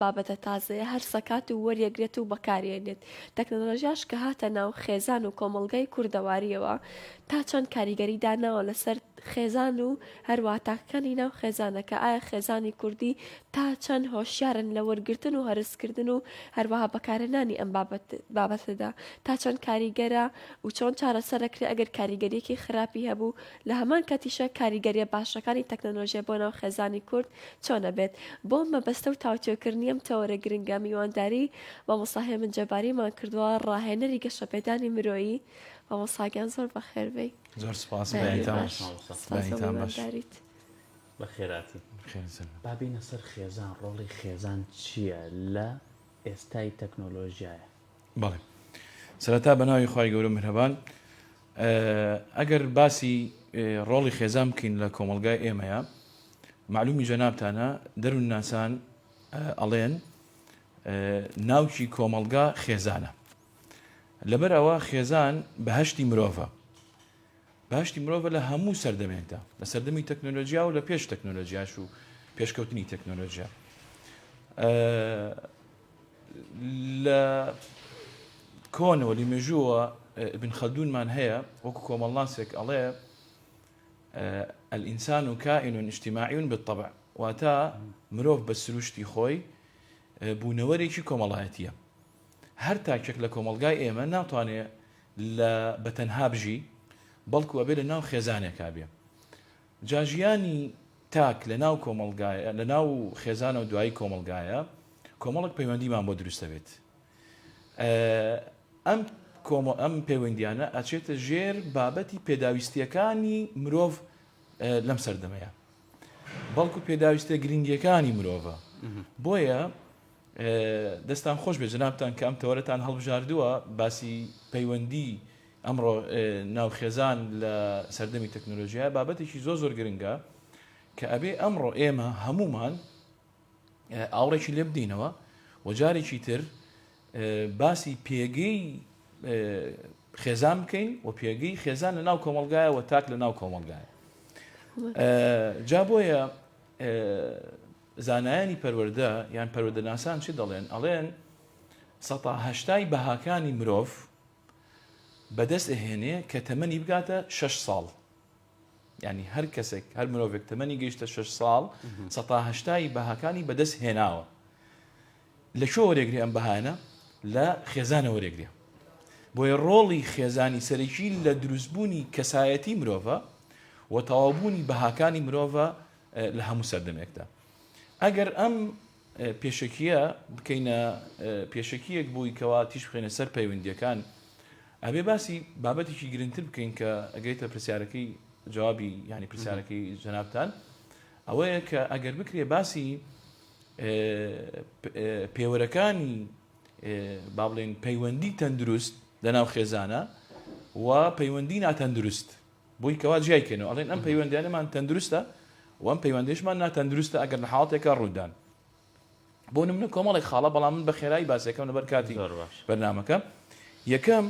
بابەتە تازەیە هەر سەکات و وەریەگرێت و بەکارێنێت. تەکنۆلۆژیاش کە هاتە ناو خێزان و کۆمەڵگەی کوردەواریەوە تا چەند کاریگەری داناوە لەسەر خێزان و هەروە تاکەکانی ناو خێزانەکە ئایا خێزانی کوردی تا چەند هۆشیارن لە وەرگرتن و هەرسکردن و هەروەها بەکارهێنانی ئەم بابەتەدا تا چەند کاریگەرە و چۆن چارەسەرەکرێ ئەگەر کاریگەریەکی خراپی هەبوو لە هەمان کاتیشە کاریگەریە باشەکانی تەکنۆلۆژیا بۆ ناو خێزانی کورد چۆنە بێت. بۆ مەبەستە و تاوتێکردنی ئەم تەوەرە گرنگە میوانداری مامۆستا هێمن جەباریمان کردووە ڕاهێنەری گەشەپێدانی مرۆیی. مامۆستاگیان زۆر بەخێربەی. زۆر سپاس بەداریت بە خێراتی. بابینە سەر خێزان، ڕۆڵی خێزان چییە لە ئێستای تەکنۆلۆژیایە؟ بەڵێ سەرەتا بەناوی خی گەورە میهرەبان، ئەگەر باسی ڕۆڵی خێزان بکەین لە کۆمەلگای ئێمەیە، معلومی جەنابتانە دەروون ناسان ئەڵێن ناوچی کۆمەلگا خێزانە. لەبەر ئەوە خێزان بەهشتی مرۆڤە، بەهشتی مرۆڤە لە هەموو سەردەمێکدا، لە سەردەمی تەکنۆلۆژیا و لە پێش تەکنۆلۆژیاش و پێشکەوتنی تەکنۆلۆژیا. لە کۆنەوە لی مێژووە ابن خەلدونمان هەیە وەکو کۆمەڵناسێک ئەڵێ الئینسان کائن اجتماعی بالطبع، واتە مرۆڤ بە سروشتی خۆی بوونەوەرێکی کۆمەڵایەتیە. هەر تاکێک لە کۆمەلگای ئێمە ناتوانێت بەتەنها بژی، بەڵکو ئەبێ لە ناو خێزانێکا بێ. جاژیانی تاک لە ناو کۆمەلگایە، لە ناو خێزانە و دوایی کۆمەلگایە، کۆمەڵک پەیوەندیمان بۆ دروستە بێت. ئەم پەیوەندیانە ئەچێتە ژێر بابەتی پێداویستیەکانی مرۆڤ لەم سەردەمەیە، بەڵکو پێداویستە گرنگیەکانی مرۆڤە. بۆیە دەستان خۆش بێ جەنابتان کە ئەم تەوەرەتان هەڵبژاردووە باسی پەیوەندی ئەمڕۆ ناو خێزان لە سەردەمی تەکنۆلۆژیە، بابەتێکی زۆر گرنگە کە ئەبێ ئەمڕۆ ئێمە هەمومان ئاوڕێکی لێ بدینەوە و جارێکی تر باسی پێگەی خێزان بکەین و پێگەی خێزان لە ناو کۆمەلگایە و تاک لە ناو کۆمەلگایە. جا بۆیە زانایانی پەروەردە یان پەروەردەناسان چی دەڵێن؟ ئەڵێن ١٨ بەهاکانی مرۆڤ بەدەست ئەهێنێ کە تەمەنی بگاتە 6 ساڵ. یعنی هەر کەسێک، هەر مرۆڤێک تەمەنی گەیشتە 6 ساڵ ١٨ بەهاکانی بەدەست هێناوە. لە شۆ وەرێگری ئەم بەهانە؟ لە خێزانە وەرێگرێ. بۆیە ڕۆڵی خێزانی سەرەکی لە دروستبوونی کەسایەتی مرۆڤە و تەواوبوونی بەهاکانی مرۆڤە لە هەموو سەردەمێکدا. ئەگەر ئەم پێشەکیە بکەینە پێشەکیەک بووی کەوا تیش بخێنە سەر پەیوەندیەکان، ئەبێ باسی بابەتێکی گرنگتر بکەین کە ئەگەیتە پرسیارەکەی جوابی ینی پرسیارەکەی جەنابتان، ئەوەیە کە ئەگەر بکرێ باسی پێوەرەکانی با بڵێن پەیوەندی تەندروست لەناو خێزانە و پەیوەندی ناتەندروست، بۆی کەوا جیایکەنەوە ئەڵێن ئەم پەیوەندیانەمان تەندروستە و ئەم پەیوەندیشمان ناتەندروستە ئەگەر لە حاڵاتێکە ڕوودان. بۆ نمونە کۆمەڵێک خاڵە، بەڵام من بە خێرایی باسەکەم لەبەر کاتی بەرنامەکە. یەکەم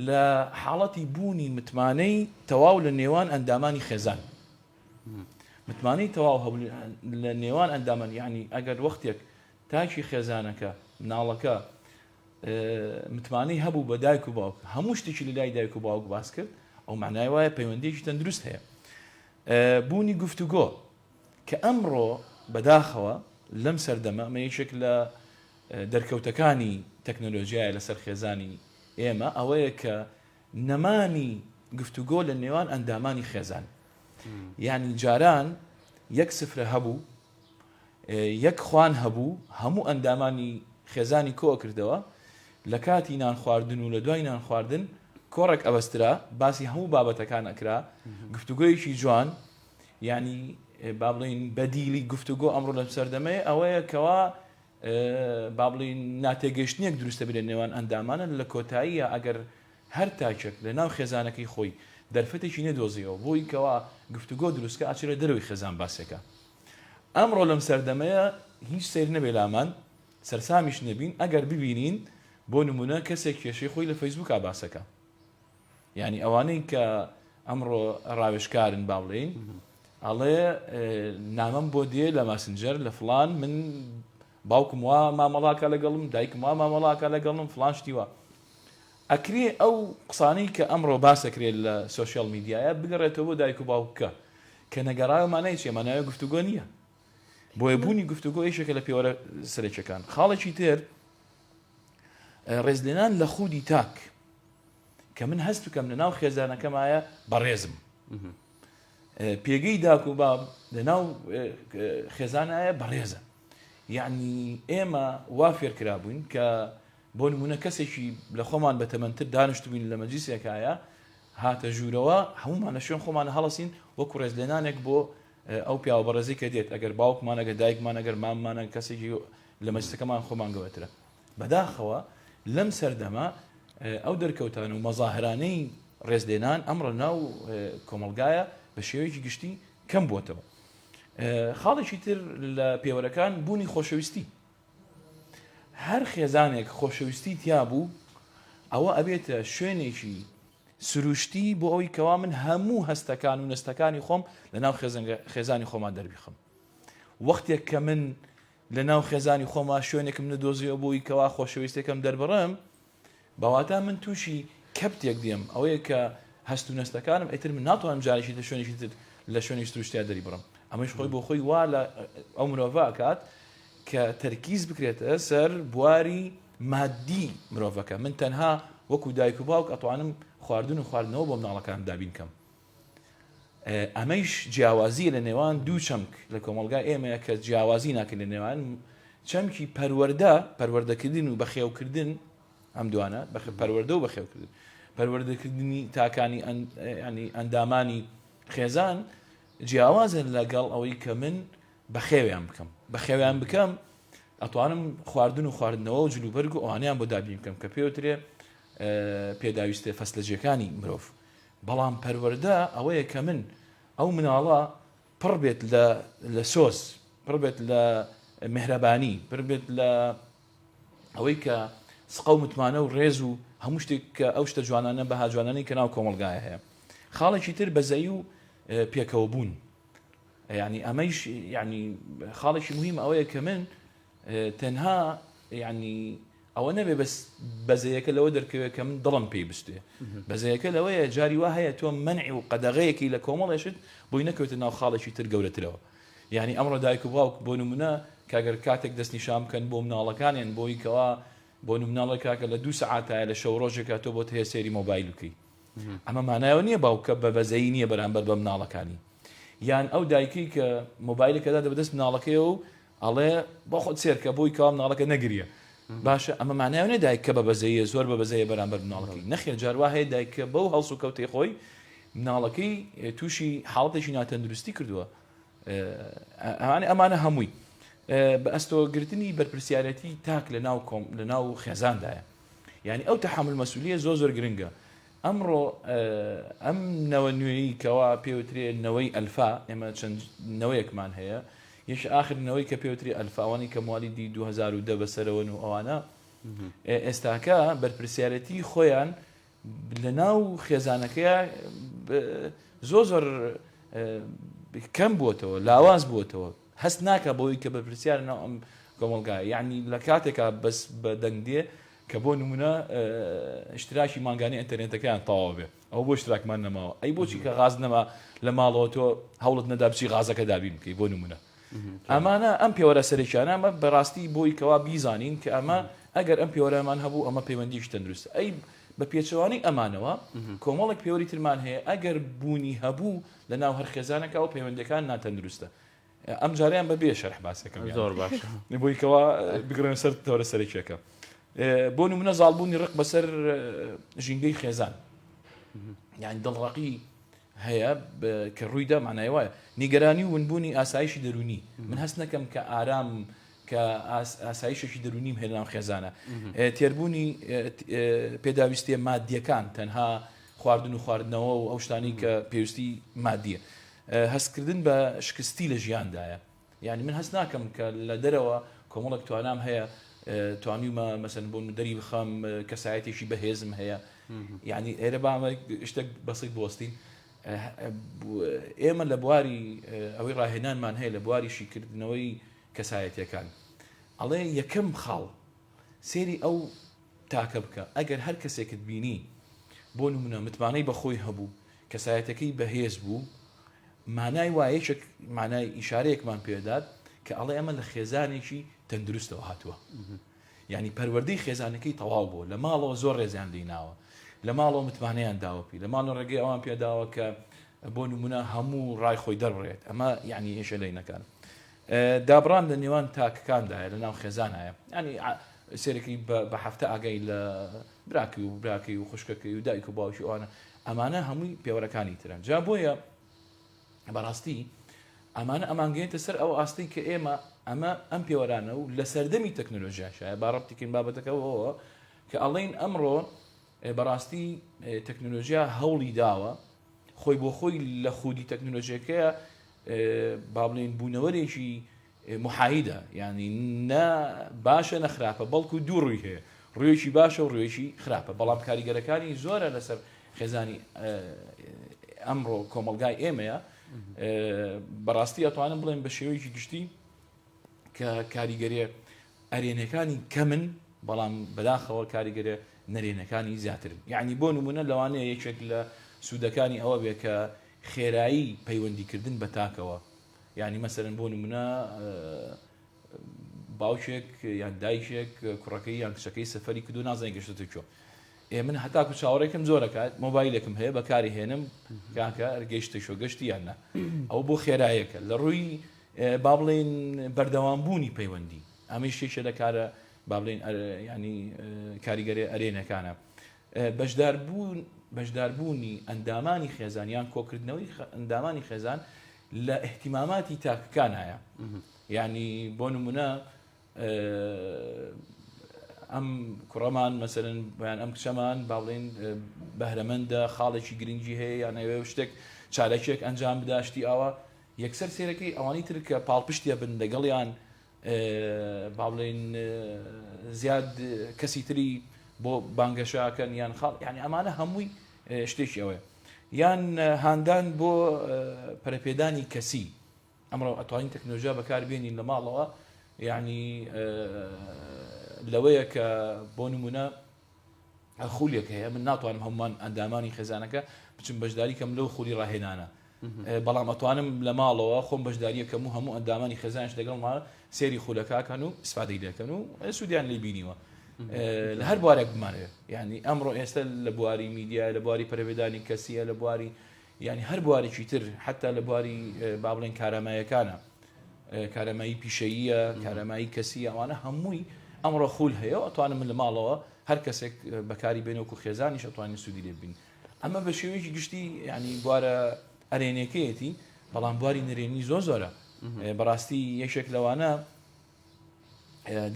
لە حاڵەتی بوونی متمانەی تەواو لە نێوان ئەندامانی خێزان. متمانەی تەواو هەبوو لە نێوان ئەندامان، یعنی ئەگەر وەختێک تاکی خێزانەکە مناڵەکە متمانەی هەبوو بە دایک و باوک، هەموو شتێکی لە لای دایک و باوک باس کرد، ئەو معنای وایە پەیوەندیەکی تەندروست هەیە. بوونی گفتوگۆ کە ئەمڕۆ بەداخەوە لەم سەردەمە ئەمە یەکێک لە دەرکەوتەکانی تەکنۆلۆژیایە لەسەر خێزانی ئێمە، ئەوەیە کە نەمانی گفتوگۆ لە نێوان ئەندامانی خێزان. یعنی جاران یەک سفرە هەبوو، یەک خوان هەبوو، هەموو ئەندامانی خێزانی کۆ کردەوە، لە کاتی نان خواردن و لە دوای نان خواردن کۆڕێک ئەبەسترا، باسی هەموو بابەتەکان ئەکرا، گفتوگۆیەکی جوان، یعنی با بڵین بەدیلی گفتوگۆ ئەمڕۆ لە سەردەمەیە ئەوەیە کەوا با بڵین ناتێگەشتنێک دروستە بێت لە نێوان ئەندامانە. لە کۆتاییە ئەگەر هەر تاکێک لە ناو خێزانەکەی خۆی دەرفەتێکی نەدۆزیەوە بۆی کەوا گفتوگۆ دروستکە ئاچرە دەروی خێزان باسێکە. ئەمڕۆ لەم سەردەمەیە هیچ سیر نەبێ لامان، سەرسامیش نەبین. ئەگەر ببینین بۆ نمونە کەسێک کێشەی خۆی لە فەیسبووکا باسەکە، یعنی ئەوانەی کە ئەمڕۆ ڕاوێژکارن با بڵێین، ئەڵێ نامەم بۆ دێ لە ماسنجەر لە فڵان، من باوکم وا مامەڵاکە لەگەڵم دایکم وا مامەڵاکە لەگەڵم فلان شتیوە ئەکرێ ئەو قسانەی کە ئەمڕۆ باسەکرێت لە سوۆسیال میدیایە بگەڕێتەوە بۆ دایک و باوکە کە نەگەڕایمانای چێ ماناوە گفتوگۆ نییە بۆیە بوونی گفتوگۆ یەکێکە لە پێوەرە سەرچەکان خاڵێکی تر ڕێزلێنان لە خودی تاک کە من هەست بکەم لە ناو خێزانەکەمایە بەڕێزم پێگەی داک و باب لە ناو خێزانایە بەڕێزە یعنی ئێمە وا فێرکرابووین کە بۆ نمونە کەسێکی لە خۆمان بەتەمەنتر دانیشتبووین لە مەجلیسێکایە هاتە ژوورەوە هەمومان لە شوێن خۆمان هەڵەسین وەکو ڕێزلێنانێک بۆ ئەو پیاوە بەڕێزی کە دێت ئەگەر باوکمان ئەگەر دایکمان ئەگەر ماممانە کەسێکی لە مەجلیسەکەمان خۆمان گەوەترە بەداخەوە لەم سەردەما ئەو دەرکەوتان و مەزاهرانەی ڕێزلێنان ئەمڕۆ ناو کۆمەلگایە بە شێوەیەکی گشتی کەم بووتەوە خاڵێکی تر لە پێوەرەکان بوونی خۆشەویستی هەر خێزانێک خۆشەویستی تیا بوو ئەوە ئەبێتە شوێنێکی سروشتی بۆ ئەوەی کەوا من هەموو هەستەکان و نستەکانی خۆم لە ناو خێزانی خۆمان دەربیخم وەختێک کە من لە ناو خێزانی خۆما شوێنێکم نەدۆزیەوە بۆی کەوا خۆشەویستەکەم دەربڕم بەواتە من تووشی کەپتێک دێم ئەوەیە کە هەست و نستەکانم ئیتر من ناتوانم جارێکی لە شوێنێکی تر لە شوێنی سروشتیا دەری بڕم ئەمەش خۆی بۆ خۆی وا لە ئەو مرۆڤ ئەکات کە تەرکیز بکرێتە سەر بواری مادی مرۆڤەکە من تەنها وەکو دایک و باوک ئەتوانم خواردن و خواردنەوە بۆ مناڵەکان دابین کەم ئەمەیش جیاوازی لە نێوان دوو چەمک لە کۆمەلگای ئێمەیە کە جیاوازی ناکرد لە نێوان چەمکی پەروەردەکردن و بەخێوکردن ئەم دوانە پەروەردە و بەخێوکردن پەروەردەکردنی تاکانی ینی ئەندامانی خێزان جیاوازن لەگەڵ ئەوەی کە من بەخێویان بکەم بەخێویان بکەم ئەتوانم خواردن و خواردنەوە و جلوبەرگ و ئەوانیان بۆ دابین بکەم کە پێوترێ پێداویستە فەسلەجەکانی مرۆڤ بەڵام پەروەردە ئەوەیە کە من ئەو مناڵە پڕ بێت لە سۆس پڕ بێت لە مهرەبانی پڕ بێت لە ئەوەی کە سقە و متمانە و ڕێز و هەموو شتێک کە ئەو شتە جوانانە بەها جوانانی کە ناو کۆمەلگایە هەیە خاڵێکی تر بەزەی و پێکەوە بوون یعنی ئەمەیش یعنی خاڵێکی مهم ئەوەیە کە من تەنها یعنی ئەوە نەبێ بەس بەزەیەکە لەوە دەرکەوێت کە من دڵم پێی بستێ بەزەیەکە لەوەیە جاری وا هەیە تۆ منعی و قەدەغەیەکی لە کۆمەڵێشت بۆی نەکەوێتە ناو خاڵێکی تر گەورەترەوە یعنی ئەمڕۆ دایک و باوک بۆ نمونە کاگەر کاتێک دەستنیشان بکەن بۆ مناڵەکانیان بۆی کەوا بۆ نموناڵە کاکە لە 2 سەعاتایە لە شەو ڕۆژێکە تۆ بۆت هەیە سێری مۆبایل بکەی ئەمە مانایەوە نییە باوکە بە بەزەیی نییە بەرامبەر بە مناڵەکانی یان ئەو دایکی کە مۆبایلەکەدا دەبەدەست مناڵەکەی و ئەڵێ بۆ خۆت سێرکە بۆی کەوا مناڵەکە نەگریە باشە ئەمە مانایەوە نێ دایک کە بە بەزەیە زۆر بە بەزەیە بەرامبەر مناڵەکەی نەخێر جاروا هەیە دایکە بەو هەڵس و کەوتەی خۆی مناڵەکەی تووشی حاڵەتێکی ناتەندروستی کردووە ئەمانە هەمووی بە ئەستۆگرتنی بەرپرسیارەتی تاک لە ناو خێزاندایە یعنی ئەو تەحمل مەسئولیە زۆر گرنگە ئەمڕۆ ئەم نەوە نوێیی کەوا پێوترێ نەوەی ئەلفا ئێمە چەند نەوەیەکمان هەیە یەش آخر نەوەی کە پێوتری ئەلفاوانی کە موالیدی 2010 بەسەرەوەن و ئەوانە ئێستاکە بەرپرسیارەتی خۆیان لە ناو خێزانەکەیە زۆر کەم بووتەوە لاواز بووتەوە هەست ناکە بۆی کە بەرپرسیار ناو ئەم کۆمەلگایە یعنی لە کاتێکە بەس بە دەنگ دێ کە بۆ نمونە اشتراکی مانگانی ئینتەرنێتەکەیان تەواو بێ ئەو بۆ اشتراکمان نەماوە ئەی بۆچی کە غاز نەما لە ماڵەوە تۆ هەوڵت نەدا بچی غازەکە دابین بکەی بۆ نمونە ئەمانە ئەم پێوەرە سەرێکیانە ئەمە بەڕاستی بۆی کەوا بیزانین کە ئەمە ئەگەر ئەم پێوەرەمان هەبوو ئەمە پەیوەندیش تەندروستە ئەی بە پێچەوانی ئەمانەوە کۆمەڵێک پێوەری ترمان هەیە ئەگەر بوونی هەبوو لە ناو هەر خێزانەکە و پەیوەندەکان ناتەندروستە ئەم جاریان بەبێ شەرح باسەکەم زۆر باشە بۆی کەوا بگرن سەر تەوەرە سەرێکیەکە بۆ نمونە زاڵبوونی ڕق بەسەر ژینگەی خێزان یعنی دڵڕەقی هەیە کە ڕوویدا معنای وایە نیگەرانی و ونبوونی ئاسایشی دەرونی من هەست نەکەم کە ئارام کە ئاسایشێکی دەرونیم هێنا ناو خێزانە تێربوونی پێداویستی مادیەکان تەنها خواردن و خواردنەوە و ئەو شتانی کە پێویستی مادیە هەستکردن بە شکستی لە ژیاندایە یعنی من هەست ناکەم کە لە دەرەوە کۆمەڵێک توانام هەیە توانیمە مەسەن بۆ دەری بخەم کەسایەتێکی بەهێزم هەیە یعنی ئێرە بامە شتێک بەسیط بوەستین ئێمە لە بواری ئەوەی ڕاهێنانمان هەیە لە بواری شیکردنەوەی کەسایەتیەکان ئەڵێ یەکەم خاڵ سێری ئەو تاکە بکە ئەگەر هەر کەسێکت بینی بۆ نمونە متمانەی بەخۆی هەبوو کەسایەتەکەی بەهێز بوو مانای وایەشێک مانای ئیشارەیەکمان پێدات کە ئەڵێ ئەمە لە خێزانێکی تەندروستەوە هاتووە یعنی پەروەردەی خێزانەکەی تەواو بوو لە ماڵەوە زۆر ڕێزیان دێناوە لە ماڵەوە متمانەیان داوەپی لە ماڵەوە ڕێگەی ئەوان پێداوە کە بۆ نمونە هەموو ڕای خۆی دەڕێت ئەمە یعنی هێشە لەینەکان دابڕان لە نێوان تاکەکاندایە لە ناو خێزانایە ینی سێرەکەی بە هەفتە ئاگای لە براکی و خوشکەکەی و دایک و باوکی ئەوانە ئەمانە هەمووی پێوەرەکانی ترن جا بۆیە بەڕاستی ئەمانە ئەمانگەێتە سەر ئەو ئاستی کە ئێمە ئەمە ئەم پێوەرانە و لە سەردەمی تەکنۆلۆژیاشایە باڕەبتیکن بابەتەکەەوە کە ئەڵێن ئەمڕۆ بەڕاستی تەکنۆلۆژیا هەوڵی داوە خۆی بۆ خۆی لە خودی تەکنۆلۆژیەکەیە با بڵێن بوونەوەرێکی محایدە ینی نە باشە نەخراپە بەڵکو دوو ڕووی هەیە ڕوویەکی باشە و ڕوویەکی خراپە بەڵام کاریگەرەکانی زۆرە لەسەر خێزانی ئەمڕۆ کۆمەلگای ئێمەیە بەڕاستی ئەتوانم بڵێن بە شێوەیەکی گشتی کە کاریگەریە ئەرێنەکانی کەمن بەڵام بەداخەوە کاریگەرە نەرێنەکانی زیاترن یعنی بۆ نمونە لەوانەیە یەکێک لە سوودەکانی ئەوە بێ کە خێرایی پەیوەندیکردن بە تاکەوە یعنی مەسەرەن بۆ نمونە باوکێک یان دایشێک کوڕەکەی یان کچەکەی سەفەری کردو نازانێت گەشتە چۆ من هەتاکو چاوەڕێکم زۆرەکات مۆبایلێکم هەیە بەکاری هێنم کاکە گەشتە شۆ گەشتی یاننا ئەو بۆ خێرایەکە لە ڕووی با بڵێن بەردەوامبوونی پەیوەندی ئەمەی شێشە لە کارە با بڵێن ینی کاریگەری ئەرێنەکانە بەشداربوونی ئەندامانی خێزانیان کۆکردنەوەی ئەندامانی خێزان لە احتیماماتی تاکەکانایە یعنی بۆ نمونە ئەم کوڕەمان مەسەرەن بەیان ئەم کچەمان با بڵێن بەهرەمەندە خاڵێکی گرنگی هەیە یان ئەوێ شتێک چارەکێک ئەنجام بداشتی ئاوە یەکسەر سێرەکەی ئەوانی تر کە پاڵپشتیە بن لەگەڵیان با بڵێن زیاد کەسی تری بۆ بانگەشاکەن یان خاڵ یعنی ئەمانە هەمووی شتێکی ئەوەیە یان هاندان بۆ پەرەپێدانی کەسی ئەمڕۆ ئەتوانین تەکنۆلۆژیا بەکاربێنین لە ماڵەوە یعنی لەوەیە کە بۆ نمونە خولێک هەیە من ناتوانم هەمومان ئەندامانی خێزانەکە بچم بەشداری کەم لەو خولی ڕاهێنانە بەڵام ئەتوانم لە ماڵەوە خۆم بەشداریەکەم و هەموو ئەندامانی خێزانش لەگەڵ ماڵ سێری خولەکەکەن و استفادەی دەکەن و سوودیان لێ بینیوە لە هەر بوارێک بمانەوێت یعنی ئەمڕۆ ئێستا لە بواری میدیا لە بواری پەرەپێدانی کەسیە لە بواری ینی هەر بوارێکی تر حتا لە بواری با بڵێن کارەمایەکانە کارەمایی پیشەییە کارەمایی کەسی ئەوانە هەمووی ئەمڕۆ خول هەیە و ئەتوانم من لە ماڵەوە هەر کەسێک بەکاری بێنەوەکو خێزانیش ئەتوانین سوودی لێ ببین ئەمە بە شێوەیەکی گشتی ینی بوارە ئەرێنەکەیەتی بەڵام بواری نەرێنی زۆرە بەڕاستی یەکێک لەوانە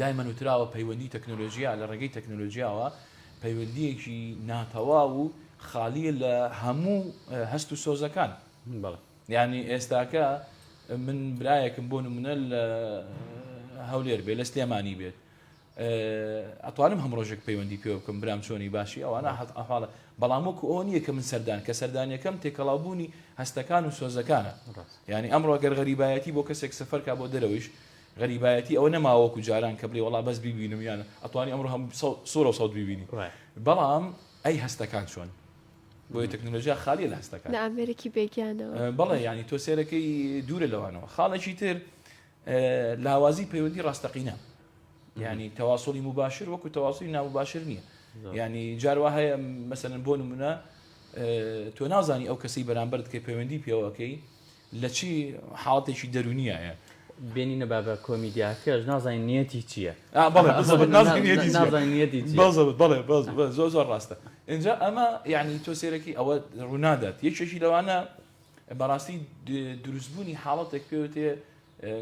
دایمەن وتراوە پەیوەندی تەکنۆلۆژیا لە ڕێگەی تەکنۆلۆژیاوە پەیوەندیەکی ناتەواو و خالیە لە هەموو هەست و سۆزەکان یعنی ئێستاکە من برایەکم بۆ نمونە لە هەولێر بێ لە سلێمانی بێت ئەتوانم هەم ڕۆژێک پەیوەندی پێ بکەم برام چۆنی باشی ئەوانە ئەحواڵە بەڵام وەکو ئەو نییە کە من سەردان کە سەردانیەکەم تێکەڵاوبوونی هەستەکان و سۆزەکانە یعنی ئەمڕۆ گەر غەریبایەتی بۆ کەسێک سەفەرکا بۆ دەرەوەیش غەریبایەتی ئەوە نەماوەکو جاران کە بڵێ وەڵا بەس بیبینم یانە ئەتوانی ئەمڕۆ هەم سوورە و سەوت بیبینی بەڵام ئەی هەستەکان چۆن بۆی تەکنۆلۆژیا خالیە لە هەستەکان لە ئەمریکی بێگیانەوە بەڵێ ینی تۆ سێرەکەی دوورە لەوانەوە خاڵێکی تر لاوازی پەیوەندی ڕاستەقینە یعنی تەواصلی مباشر وەکو تەواصلی نامباشر نییە یعنی جاروا هەیە مەسەلەن بۆ نمونە تۆ نازانی ئەو کەسی بەرامبەرت کە پەیوەندی پێوەکەی لە چی حاڵەتێکی دەرونیایە بینی نەبا بە کۆمیدیاکەش نازانین نیەتی چییە بەڵێ زۆر ڕاستە اینجا ئەمە یعنی تۆ سێرەکی ئەوە ڕوونادات یەکێکی لەوانە بەڕاستی دروستبوونی حاڵەتێک پێوتێ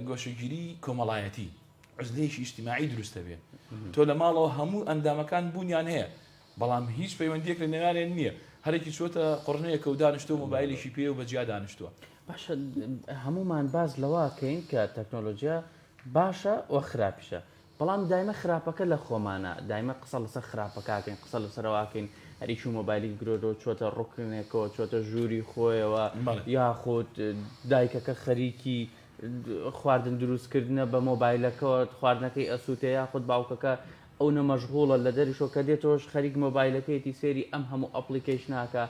گۆشەگیری کۆمەڵایەتی عزلەیەکی ئیجتیماعی دروستە بێ تۆ لە ماڵەوە هەموو ئەندامەکان بوونیان هەیە بەڵام هیچ پەیوەندیەک لە نێوانیان نییە هەرێکی چۆتە قڕنەیەکە و دانیشتۆ مۆبایلێکی پێ و بەجیا دانیشتووە باشە هەمومان باز لەواکەین کە تەکنۆلۆژیا باشە و خراپیشە بەڵام دایمە خراپەکە لە خۆمانە دایمە قسە لەسەر خراپەکەکەین قسە لەسەرەوەکەین هەریکی مۆبایلی گرۆدۆ چۆتە ڕوکنێکەوە چۆتە ژووری خۆیەوە یاخود دایکەکە خەریکی خواردن دروستکردنە بە مۆبایلەکەەوە خواردنەکەی ئەسووتەیە خودت باوکەکە ئەو نەمەژغوڵە لە دەریشۆ کە دێتۆش خەریک مۆبایلەکەیەتی سێری ئەم هەموو ئەپلیکیشناکە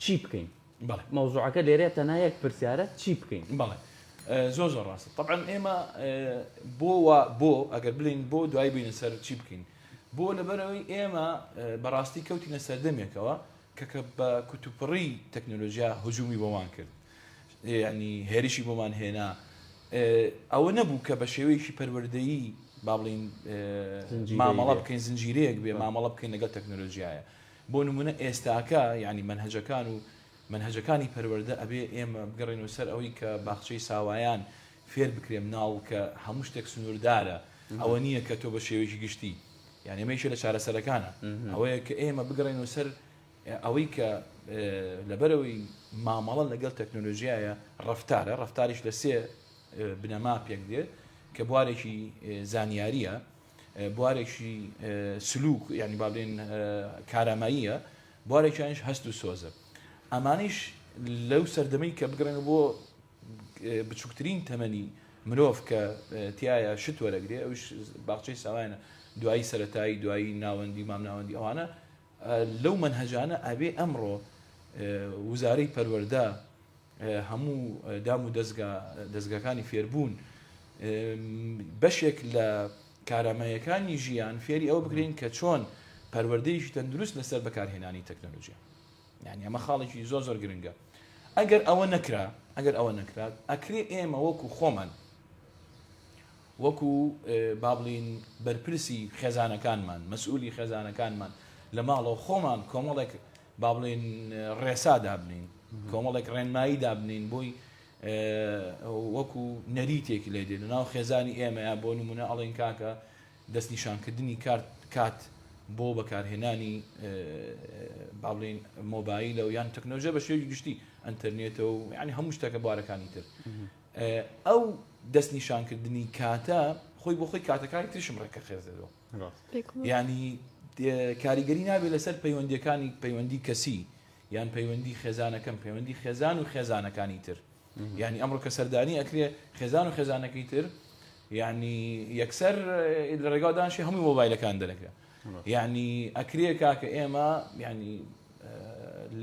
چی بکەین مەوزوعەکە لێرێت تەنها یەک پرسیارە چی بکەین بەڵێ زۆر ڕاستە طبعا ئێمە بۆ ئەگەر بڵین بۆ دوای بینە سەر چی بکەین بۆ لەبەرەوەی ئێمە بەڕاستی کەوتینە سەردەمێکەوە کە بە کوتوپڕی تەکنۆلۆژیا هجومی بۆمان کرد یعنی هێرشی بۆمان هێنا ئەوە نەبوو کە بە شێوەیەکی پەروەردەیی با بڵین مامەڵە بکەین زنجیرەیەک بێ مامەڵە بکەین لەگەڵ تەکنۆلۆژیایە بۆ نمونە ئێستاکە ینی منهەجەکان و منهەجەکانی پەروەردە ئەبێ ئێمە بگەڕێنەوە سەر ئەوەی کە باخچەی ساوایان فێر بکرێم ناڵ کە هەموو شتێک سنووردارە ئەوە نییە کە تۆ بە شێوەیەکی گشتی یعنی ئەمەیشە لە چارەسەرەکانە ئەوەیە کە ئێمە بگەڕێنەوە سەر ئەوەی کە لەبەرەوەی مامەڵە لەگەڵ تەکنۆلۆژیایە ڕەفتاریش لە سێ بنەما پێک دێت کە بوارێکی زانیاریە بوارێکی سلوک یعنی با بڵێن کاراماییە بوارێکیانش هەست و سۆزە ئەمانیش لەو سەردەمەی کە بگرێنە بۆ بچووکترین تەمەنی مرۆڤ کە تایە شت وەرەگرێ ئەوش باخچەی ساوایانە دوایی سەرەتایی دوایی ناوەندی مام ناوەندی ئەوانە لەو منهەجانە ئەبێ ئەمڕۆ وزارەی پەروەردە هەموو دام و دەستگاکانی فێربوون بەشێک لە کارامایەکانی ژیان فێری ئەوە بگرین کە چۆن پەروەردەیەکی تەندروست لەسەر بەکارهێنانی تەکنۆلۆژیا یعنی ئەمە خاڵێکی زۆر گرنگە ئەگەر ئەوە نەکرا ئەکرێ ئێمە وەکو خۆمان وەکو با بڵین بەرپرسی خێزانەکانمان مەسئولی خێزانەکانمان لە ماڵەوە خۆمان کۆمەڵێک با بڵین ڕێسا دابنین کۆمەڵێک ڕێنمایی دابنین بۆی وەکو نەریتێکی لێ دێن ناو خێزانی ئێمە یا بۆ نمونە ئەڵێن کاکە دەستنیشانکردنی کات بۆ بەکارهێنانی با بڵین مۆبایلە و یان تەکنۆلۆژیا بە شێوەیەکی گشتی ئەنتەرنێتە و یعنی هەموو شتەکە بوارەکانی تر ئەو دەستنیشانکردنی کاتە خۆی بۆ خۆی کاتەکانی ترشم ڕێکە خێزێتەوە یعنی کاریگەری نابێت لەسەر پەیوەندی کەسی یان پەیوەندی خێزانەکەم پەیوەندی خێزان و خێزانەکانی تر یعنی ئەمڕۆ کە سەردانی ئەکرێ خێزان و خێزانەکەی تر یعنی یەکسەر لە ڕێگادانشی هەمووی مۆبایلەکان دەرەکرێت یعنی ئەکرێ کاکە ئێمە یعنی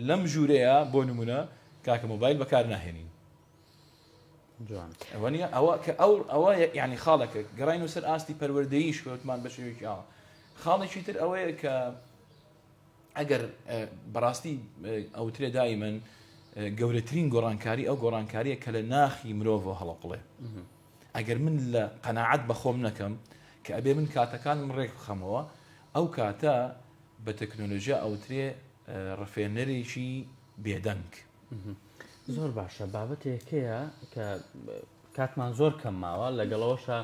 لەم ژوورەیە بۆ نمونە کاکە مۆبایل بەکار ناهێنین ئەوە یعنی خاڵەکە گەڕین و سەر ئاستی پەروەردەییش کەوتمان بە شێوەیەکی ئاوە خاڵێکی تر ئەوەیە کە ئەگەر بەڕاستی ئەوترێ دایمەن گەورەترین گۆڕانکاری ئەو گۆڕانکاریە کە لە ناخی مرۆڤ هەڵەقڵێ ئەگەر من لە قەناعەت بە خۆم نەکەم کە ئەبێ من کاتەکانم ڕێک بخەمەوە ئەو کاتە بە تەکنۆلۆژیا ئەوترێ ڕفێنەرێکی بێدەنگ زۆر باشە بابەتێکەیە کە کاتمان زۆر کەم ماوە لەگەڵەوەشە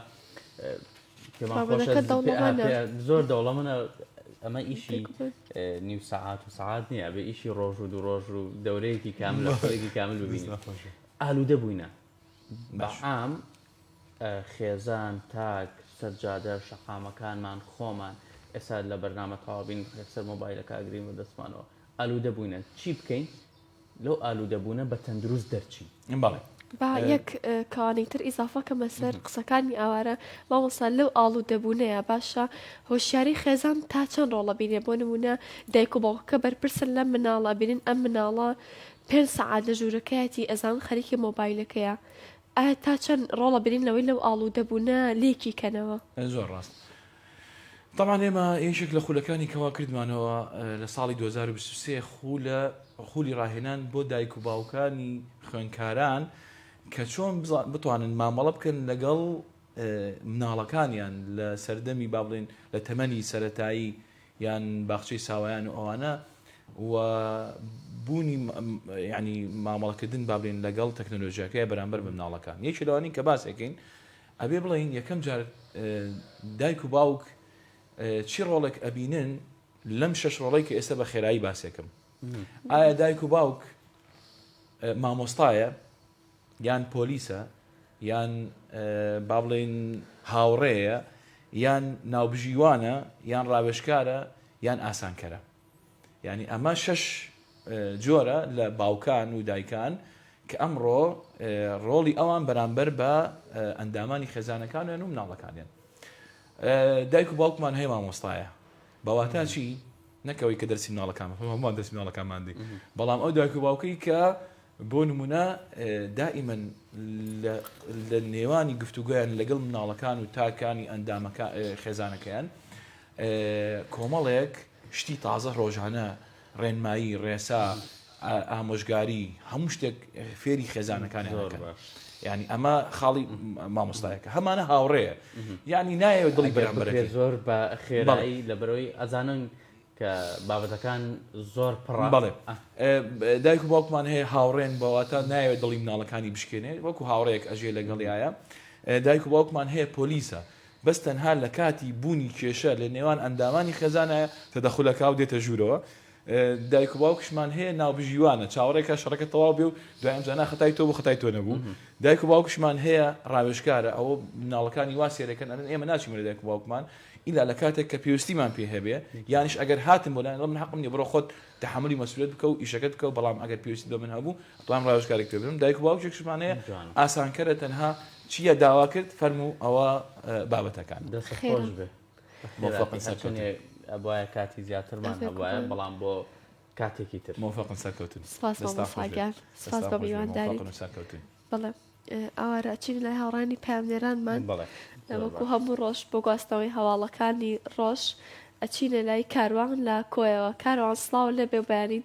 زۆر دەوڵەمەە ئەمە ئیشی نیو سەعات و سەعات نییە بە ئیشی ڕۆژ و دوو ڕۆژ و دەورەیەکی کامل لە خۆیەکی کامل ببینی ئالوودە بووینە بەعام خێزان تاک سەرجادە شەقامەکانمان خۆمان ئێستا لە بەرنامە تەواوبین یەکسەر مۆبایلەکە ئەگرین و دەستمانەوە ئالوودە بووینە چی بکەین لەو ئالوودەبوونە بە تەندروست دەرچین بەڵێ با یەک کەوانەی تر ئیزافەکەمە سەر قسەکانی ئەوارە مامۆستا لەو ئاڵوودەبوونەیە باشە هۆشیاری خێزان تا چەند ڕۆڵە بینێ بۆ نمونە دایک و باوکەکە بەرپرسن لەم مناڵە بینن ئەم مناڵە 5 سەعات لە ژوورەکەیەتی ئەزان خەریکی مۆبایلەکەیە ئایا تا چەند ڕۆڵە بینین لەوەی لەو ئاڵوودەبوونە لێکی کەنەوە زۆر ڕاست طبعا ئێمە یەکێک لە خولەکانی کەوا کردمانەوە لە ساڵی 2023 خولی ڕاهێنان بۆ دایک و باوکانی خوێندکاران کە چۆن بتوانن مامەڵە بکەن لەگەڵ مناڵەکانیان لە سەردەمی با بڵێن لە تەمەنی سەرەتایی یان باخچەی ساوایان و ئەوانە و بوونی ینی مامەڵەکردن با بڵێن لەگەڵ تەکنۆلۆژیاکەیە بەرامبەر بە مناڵەکان یەکی لەوانی کە باسێکین ئەبێ بڵین یەکەم جار دایک و باوک چی ڕۆڵێک ئەبینن لەم 6 ڕۆڵەی کە ئێستا بە خێرایی باسێکم ئایا دایک و باوک مامۆستایە یان پۆلیسە یان با بڵێن هاوڕێیە یان ناوبژیوانە یان ڕاوێژکارە یان ئاسانکەرە یعنی ئەمە 6 جۆرە لە باوکان و دایکان کە ئەمڕۆ ڕۆڵی ئەوان بەرامبەر بە ئەندامانی خێزانەکانیان و مناڵەکانیان. دایک و باوکمان هەیە مامۆستایە بەواتە چی نەکەوەی کە دەرسی مناڵەکانمان هەمووان دەرسی مناڵەکانمان دی، بەڵام ئەو دایک و باوکەی کە بۆ نمونە دائیمەن لە نێوانی گفتوگویان لەگەڵ مناڵەکان و تاکانی ئەندامەکە خێزانەکەیان کۆمەڵێک شتی تازە ڕۆژانە ڕێنمایی ڕێسا ئامۆژگاری هەموو شتێک فێری خێزانەکانیانەکەن. ینی ئەمە خاڵی مامۆستایەکە هەمانە هاوڕێە، ینی نایەوە دڵی بەرامبەرەکەی زۆر بە خێرایی لەبەرەوەی ئەزانن کە بابەتەکان زۆر پڕە. بەڵێ دایک و باوکمان هەیە هاوڕێن بەواتە نایەوێت دڵی مناڵەکانی بشکێنێ وەکو هاوڕەیەک ئەژێ لەگەڵیایە. دایک و باوکمان هەیە پۆلیسە، بەس تەنها لە کاتی بوونی کێشە لە نێوان ئەندامانی خێزانایە تەدەخولەکە و دێتە ژوورەوە. دایک و باوکشمان هەیە ناوبژیوانە چاوەڕێکە شەڕەکە تەواو بێ و دوایەم زانا خەتای تۆ بۆ خەتای تۆ نەبوو. دایک و باوکشمان هەیە ڕاوێژکارە، ئەوە مناڵەکانی وا سێرەکەن ئێمە ناچین لە دایک و باوکمان ئیلا لە کاتێک کە پێویستیمان پێ هەبێ، یانیش ئەگەر هاتم بۆ لایەن من حەقم نییە بڕۆ خۆت تحملی مەسئولیت بکە و ئیشەکەت بکە، بەڵام ئەگەر پێویستی بە من هەبوو توانم ڕاوێژکارێک پێ بم. دایک و باوکێکشمان هەیە ئاسانکەرە، تەنها چییە داوا کرد فەرموو ئەوە بابەتەکان. دەست خۆش بێ موفقن سەرکەوتن. ئەبواە کاتی زیاترمان هەبواە بەڵام بۆ کاتێکی تر موفقن سەرکەوتن. سپاس بۆ سپاس بە میوانداری. بەڵێ ئەوارە چین لای هاوڕانی پامێرانمان وەکو هەموو ڕۆژ بۆ گواستنەوەی هەواڵەکانی ڕۆژ ئەچینە لای کاروان لە کۆیەوە. کاروان سڵاو لەبێ بەیانی